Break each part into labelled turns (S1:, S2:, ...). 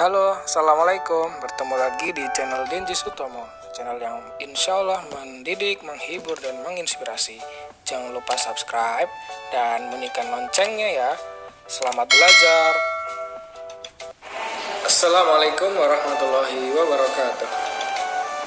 S1: Halo, Assalamualaikum. Bertemu lagi di channel Denji Sutomo, channel yang insya Allah mendidik, menghibur, dan menginspirasi. Jangan lupa subscribe dan bunyikan loncengnya ya. Selamat belajar. Assalamualaikum warahmatullahi wabarakatuh.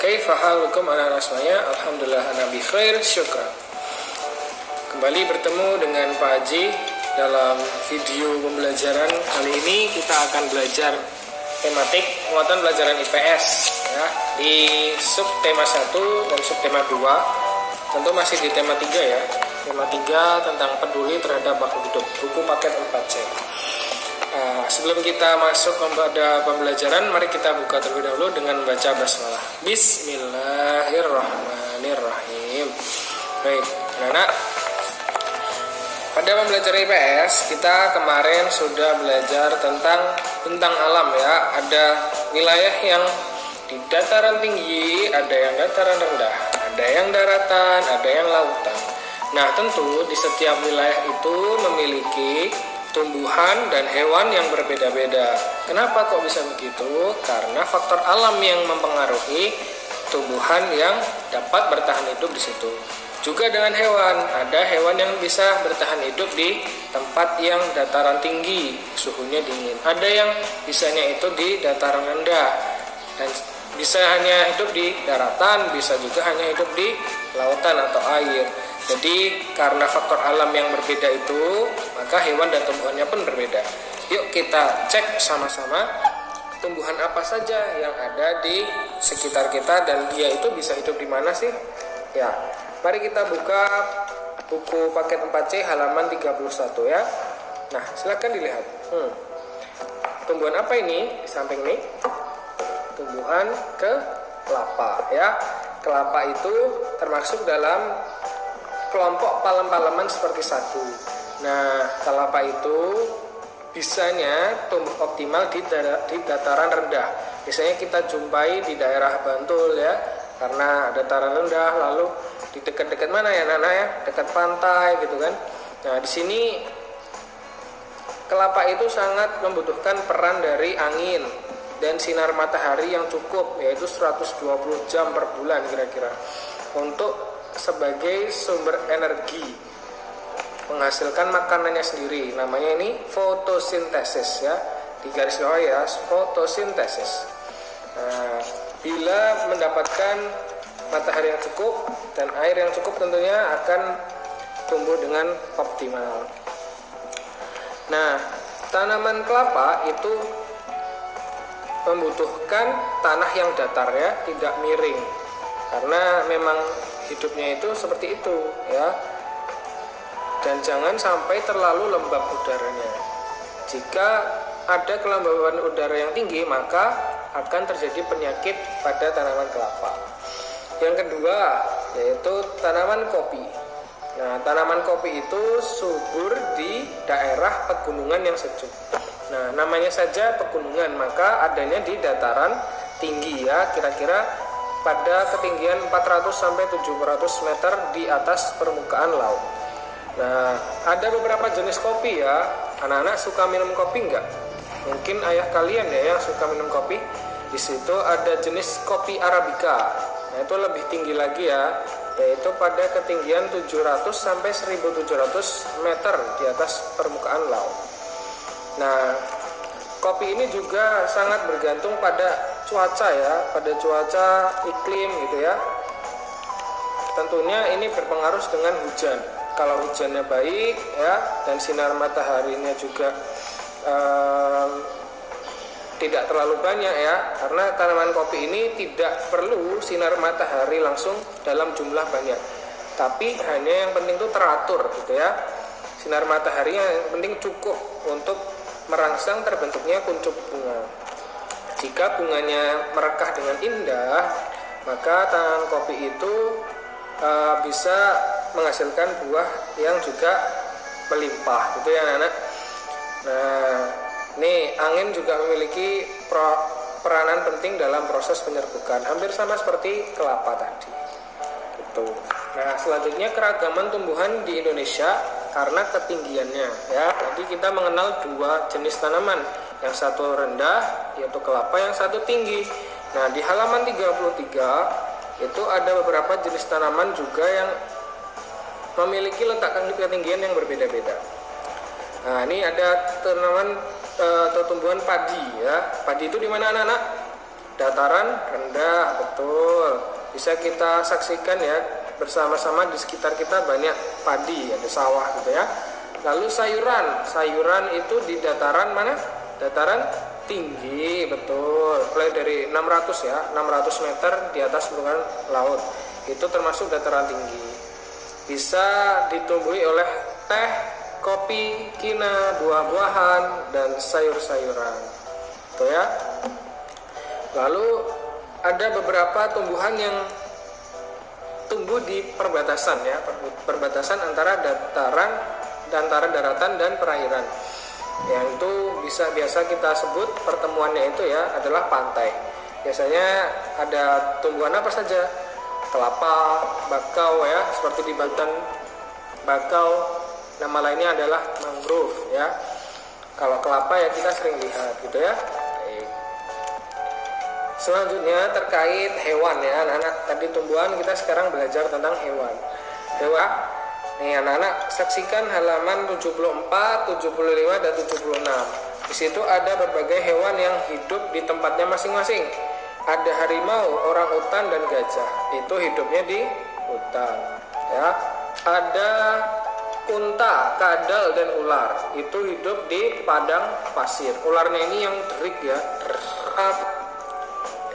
S1: Kaifa halukum anak rasmanya? Alhamdulillah ana bi khair, syukran. Kembali bertemu dengan Pak Haji dalam video pembelajaran. Kali ini kita akan belajar tematik muatan pelajaran IPS ya, di subtema 1 dan subtema 2. Tentu masih di tema 3 ya. Tema 3 tentang peduli terhadap makhluk hidup, buku paket 4C. Sebelum kita masuk kepada pembelajaran, mari kita buka terlebih dahulu dengan membaca basmalah. Bismillahirrahmanirrahim. Baik, anak-anak, pada pembelajaran IPS kita kemarin sudah belajar tentang alam ya. Ada wilayah yang di dataran tinggi, ada yang dataran rendah, ada yang daratan, ada yang lautan. Nah, tentu di setiap wilayah itu memiliki tumbuhan dan hewan yang berbeda-beda. Kenapa kok bisa begitu? Karena faktor alam yang mempengaruhi tumbuhan yang dapat bertahan hidup di situ. Juga dengan hewan, ada hewan yang bisa bertahan hidup di tempat yang dataran tinggi, suhunya dingin. Ada yang bisanya itu di dataran rendah, dan bisa hanya hidup di daratan, bisa juga hanya hidup di lautan atau air. Jadi karena faktor alam yang berbeda itu, maka hewan dan tumbuhannya pun berbeda. Yuk kita cek sama-sama tumbuhan apa saja yang ada di sekitar kita dan dia itu bisa hidup di mana sih? Ya, mari kita buka buku paket 4C halaman 31 ya. Nah, silakan dilihat. Tumbuhan apa ini? Di samping ini tumbuhan kelapa ya. Kelapa itu termasuk dalam kelompok palem-paleman seperti sagu. Nah, kelapa itu bisanya tumbuh optimal di dataran rendah. Biasanya kita jumpai di daerah Bantul ya, karena dataran rendah. Lalu di dekat-dekat mana ya Nana ya? Dekat pantai gitu kan. Nah, di sini kelapa itu sangat membutuhkan peran dari angin dan sinar matahari yang cukup, yaitu 120 jam per bulan kira-kira, untuk sebagai sumber energi menghasilkan makanannya sendiri. Namanya ini fotosintesis ya, di garis bawah ya, fotosintesis. Nah, bila mendapatkan matahari yang cukup dan air yang cukup, tentunya akan tumbuh dengan optimal. Nah, tanaman kelapa itu membutuhkan tanah yang datar ya, tidak miring, karena memang hidupnya itu seperti itu ya. Dan jangan sampai terlalu lembab udaranya. Jika ada kelembaban udara yang tinggi, maka akan terjadi penyakit pada tanaman kelapa. Yang kedua yaitu tanaman kopi. Nah, tanaman kopi itu subur di daerah pegunungan yang sejuk. Nah, namanya saja pegunungan, maka adanya di dataran tinggi ya, kira-kira pada ketinggian 400 sampai 700 meter di atas permukaan laut. Nah, ada beberapa jenis kopi ya. Anak-anak suka minum kopi enggak? Mungkin ayah kalian ya yang suka minum kopi. Di situ ada jenis kopi Arabica. Nah, itu lebih tinggi lagi ya, yaitu pada ketinggian 700 sampai 1700 meter di atas permukaan laut. Nah, kopi ini juga sangat bergantung pada cuaca ya, pada cuaca iklim gitu ya. Tentunya ini berpengaruh dengan hujan. Kalau hujannya baik ya, dan sinar mataharinya juga tidak terlalu banyak ya, karena tanaman kopi ini tidak perlu sinar matahari langsung dalam jumlah banyak, tapi hanya yang penting itu teratur gitu ya. Sinar matahari yang penting cukup untuk merangsang terbentuknya kuncup bunga. Jika bunganya merekah dengan indah, maka tanaman kopi itu bisa menghasilkan buah yang juga melimpah gitu ya anak-anak. Nah, nih angin juga memiliki peranan penting dalam proses penyerbukan, hampir sama seperti kelapa tadi gitu. Nah, selanjutnya keragaman tumbuhan di Indonesia karena ketinggiannya ya. Jadi kita mengenal dua jenis tanaman, yang satu rendah yaitu kelapa, yang satu tinggi. Nah, di halaman 33 itu ada beberapa jenis tanaman juga yang memiliki letak ketinggian yang berbeda-beda. Nah, ini ada tanaman atau tumbuhan padi ya. Padi itu di mana anak-anak? Dataran rendah, betul. Bisa kita saksikan ya, bersama-sama di sekitar kita banyak padi, ada sawah gitu ya. Lalu sayuran itu di dataran mana? Dataran tinggi, betul. Mulai dari 600 ya, 600 meter di atas permukaan laut. Itu termasuk dataran tinggi. Bisa ditumbuhi oleh teh, kopi, kina, buah-buahan, dan sayur-sayuran. Tuh ya. Lalu ada beberapa tumbuhan yang tumbuh di perbatasan ya, perbatasan antara daratan dan perairan. Yang itu biasa kita sebut pertemuannya itu ya adalah pantai. Biasanya ada tumbuhan apa saja? Kelapa, bakau ya, seperti di Banten bakau. Nama lainnya adalah mangrove ya. Kalau kelapa ya kita sering lihat gitu ya. Baik. Selanjutnya terkait hewan ya anak-anak. Tadi tumbuhan, kita sekarang belajar tentang hewan. Hewan. Nih anak-anak, saksikan halaman 74, 75 dan 76. Di situ ada berbagai hewan yang hidup di tempatnya masing-masing. Ada harimau, orangutan dan gajah. Itu hidupnya di hutan ya. Ada unta, kadal dan ular. Itu hidup di padang pasir. Ularnya ini yang derik ya.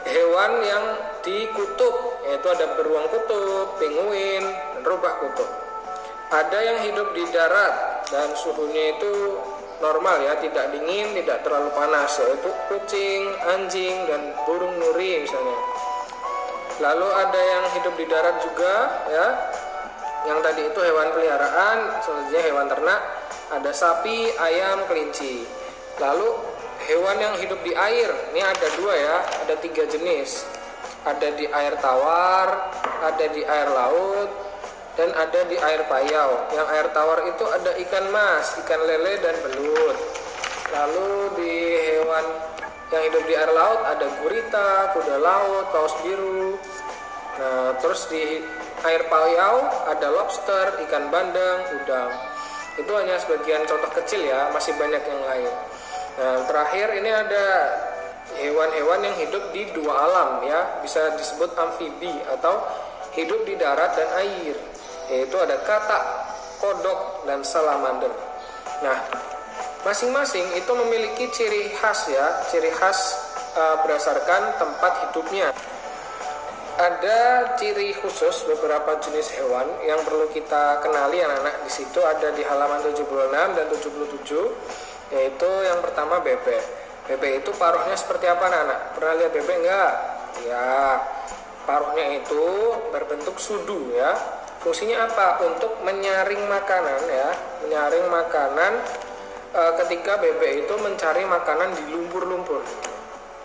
S1: Hewan yang di kutub, yaitu ada beruang kutub, penguin, dan rubah kutub. Ada yang hidup di darat dan suhunya itu normal ya, tidak dingin, tidak terlalu panas, yaitu kucing, anjing, dan burung nuri misalnya. Lalu ada yang hidup di darat juga ya. Yang tadi itu hewan peliharaan, selanjutnya hewan ternak, ada sapi, ayam, kelinci. Lalu hewan yang hidup di air, ini ada dua ya, ada 3 jenis. Ada di air tawar, ada di air laut, dan ada di air payau. Yang air tawar itu ada ikan mas, ikan lele, dan belut. Lalu di hewan yang hidup di air laut ada gurita, kuda laut, paus biru. Nah, terus di air payau ada lobster, ikan bandeng, udang. Itu hanya sebagian contoh kecil ya, masih banyak yang lain. Nah, terakhir ini ada hewan-hewan yang hidup di dua alam ya, bisa disebut amfibi atau hidup di darat dan air. Yaitu ada katak, kodok, dan salamander. Nah, masing-masing itu memiliki ciri khas ya, ciri khas berdasarkan tempat hidupnya. Ada ciri khusus beberapa jenis hewan yang perlu kita kenali anak-anak. Di situ ada di halaman 76 dan 77, yaitu yang pertama bebek. Bebek itu paruhnya seperti apa anak-anak? Pernah lihat bebek enggak? Ya, paruhnya itu berbentuk sudu ya. Fungsinya apa? Untuk menyaring makanan ya, menyaring makanan ketika bebek itu mencari makanan di lumpur-lumpur.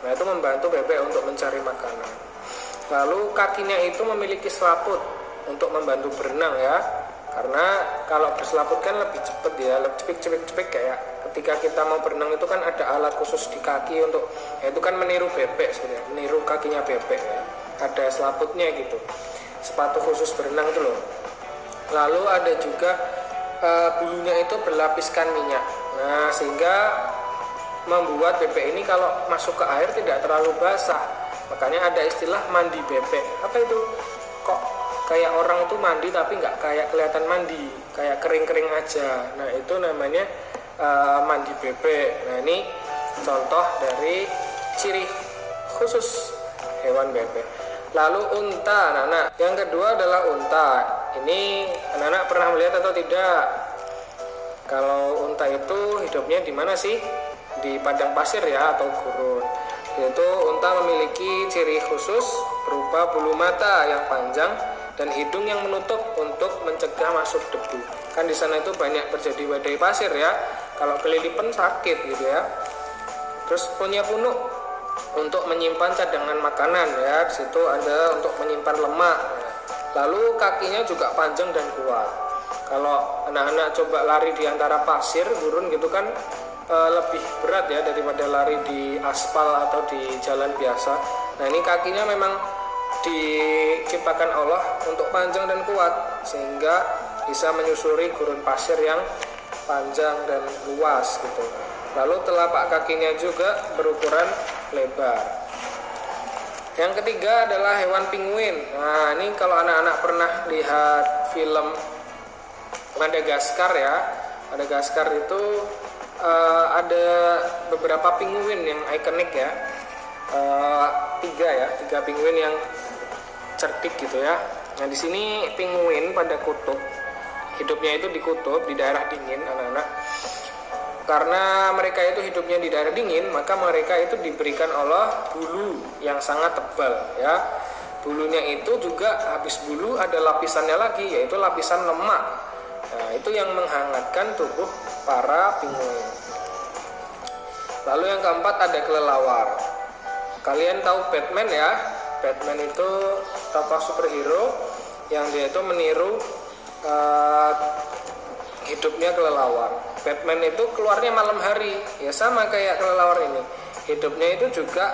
S1: Nah, itu membantu bebek untuk mencari makanan. Lalu kakinya itu memiliki selaput untuk membantu berenang ya. Karena kalau berselaput kan lebih cepat ya, lebih cepik kayak ketika kita mau berenang itu kan ada alat khusus di kaki untuk, ya itu kan meniru bebek sebenarnya, meniru kakinya bebek ya. Ada selaputnya gitu. Sepatu khusus berenang itu loh. Lalu ada juga bulunya itu berlapiskan minyak. Nah, sehingga membuat bebek ini kalau masuk ke air tidak terlalu basah. Makanya ada istilah mandi bebek. Apa itu? Kok kayak orang itu mandi tapi nggak kayak kelihatan mandi, kayak kering-kering aja. Nah, itu namanya mandi bebek. Nah, ini contoh dari ciri khusus hewan bebek. Lalu unta, anak-anak. Yang kedua adalah unta. Ini anak-anak pernah melihat atau tidak? Kalau unta itu hidupnya di mana sih? Di padang pasir ya, atau gurun. Yaitu unta memiliki ciri khusus berupa bulu mata yang panjang dan hidung yang menutup untuk mencegah masuk debu. Kan di sana itu banyak terjadi badai pasir ya. Kalau kelilipan sakit gitu ya. Terus punya punuk untuk menyimpan cadangan makanan ya. Di situ ada untuk menyimpan lemak. Lalu kakinya juga panjang dan kuat. Kalau anak-anak coba lari di antara pasir, gurun gitu kan lebih berat ya daripada lari di aspal atau di jalan biasa. Nah ini kakinya memang diciptakan Allah untuk panjang dan kuat sehingga bisa menyusuri gurun pasir yang panjang dan luas gitu. Lalu telapak kakinya juga berukuran lebar. Yang ketiga adalah hewan penguin. Nah ini kalau anak-anak pernah lihat film Madagaskar ya, Madagaskar itu ada beberapa penguin yang ikonik ya, tiga penguin yang cerdik gitu ya. Nah di sini penguin pada kutub, hidupnya itu di kutub, di daerah dingin anak-anak. Karena mereka itu hidupnya di daerah dingin, maka mereka itu diberikan Allah bulu yang sangat tebal ya. Bulunya itu juga habis bulu ada lapisannya lagi, yaitu lapisan lemak. Nah itu yang menghangatkan tubuh para penguin. Lalu yang keempat ada kelelawar. Kalian tahu Batman ya? Batman itu tokoh superhero yang dia itu meniru hidupnya kelelawar. Batman itu keluarnya malam hari, ya sama kayak kelelawar ini. Hidupnya itu juga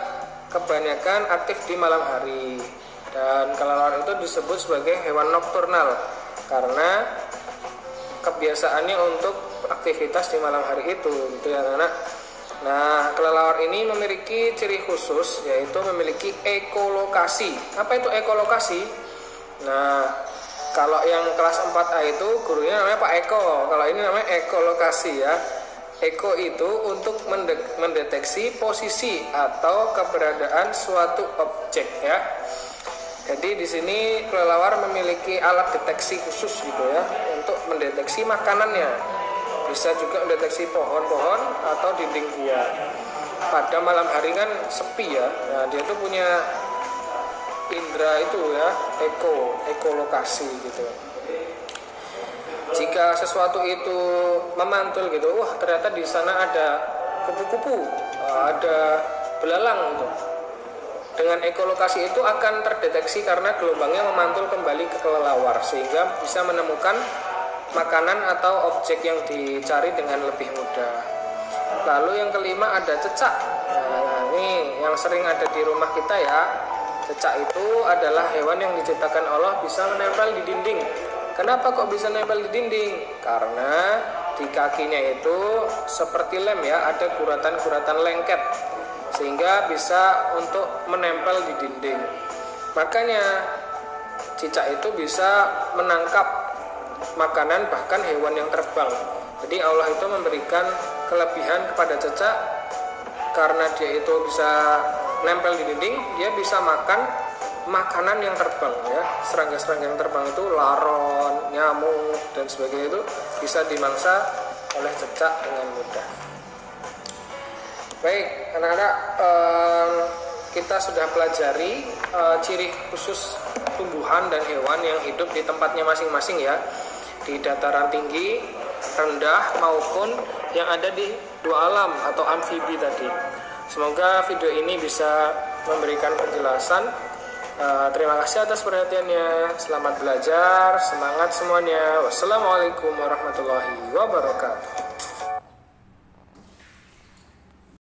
S1: kebanyakan aktif di malam hari. Dan kelelawar itu disebut sebagai hewan nokturnal karena kebiasaannya untuk aktivitas di malam hari itu, gitu ya anak-anak. Nah, kelelawar ini memiliki ciri khusus yaitu memiliki ekolokasi. Apa itu ekolokasi? Nah, kalau yang kelas 4A itu gurunya namanya Pak Eko. Kalau ini namanya ekolokasi ya. Eko itu untuk mendeteksi posisi atau keberadaan suatu objek ya. Jadi di sini kelelawar memiliki alat deteksi khusus gitu ya untuk mendeteksi makanannya. Bisa juga mendeteksi pohon-pohon atau dinding gua. Pada malam hari kan sepi ya. Nah, dia tuh punya indra itu ya, ekolokasi gitu. Jika sesuatu itu memantul gitu, wah ternyata di sana ada kupu-kupu, ada belalang gitu. Dengan ekolokasi itu akan terdeteksi karena gelombangnya memantul kembali ke kelelawar sehingga bisa menemukan makanan atau objek yang dicari dengan lebih mudah. Lalu yang kelima ada cecak. Nah, ini yang sering ada di rumah kita ya. Cecak itu adalah hewan yang diciptakan Allah bisa menempel di dinding. Kenapa kok bisa nempel di dinding? Karena di kakinya itu seperti lem ya, ada guratan-guratan lengket sehingga bisa untuk menempel di dinding. Makanya cicak itu bisa menangkap makanan bahkan hewan yang terbang. Jadi Allah itu memberikan kelebihan kepada cecak karena dia itu bisa nempel di dinding, dia bisa makan makanan yang terbang ya. Serangga-serangga yang terbang itu laron, nyamuk dan sebagainya itu bisa dimangsa oleh cecak dengan mudah. Baik anak-anak, kita sudah pelajari ciri khusus tumbuhan dan hewan yang hidup di tempatnya masing-masing ya, di dataran tinggi, rendah maupun yang ada di dua alam atau amfibi tadi. Semoga video ini bisa memberikan penjelasan. Terima kasih atas perhatiannya. Selamat belajar, semangat semuanya. Wassalamualaikum warahmatullahi wabarakatuh.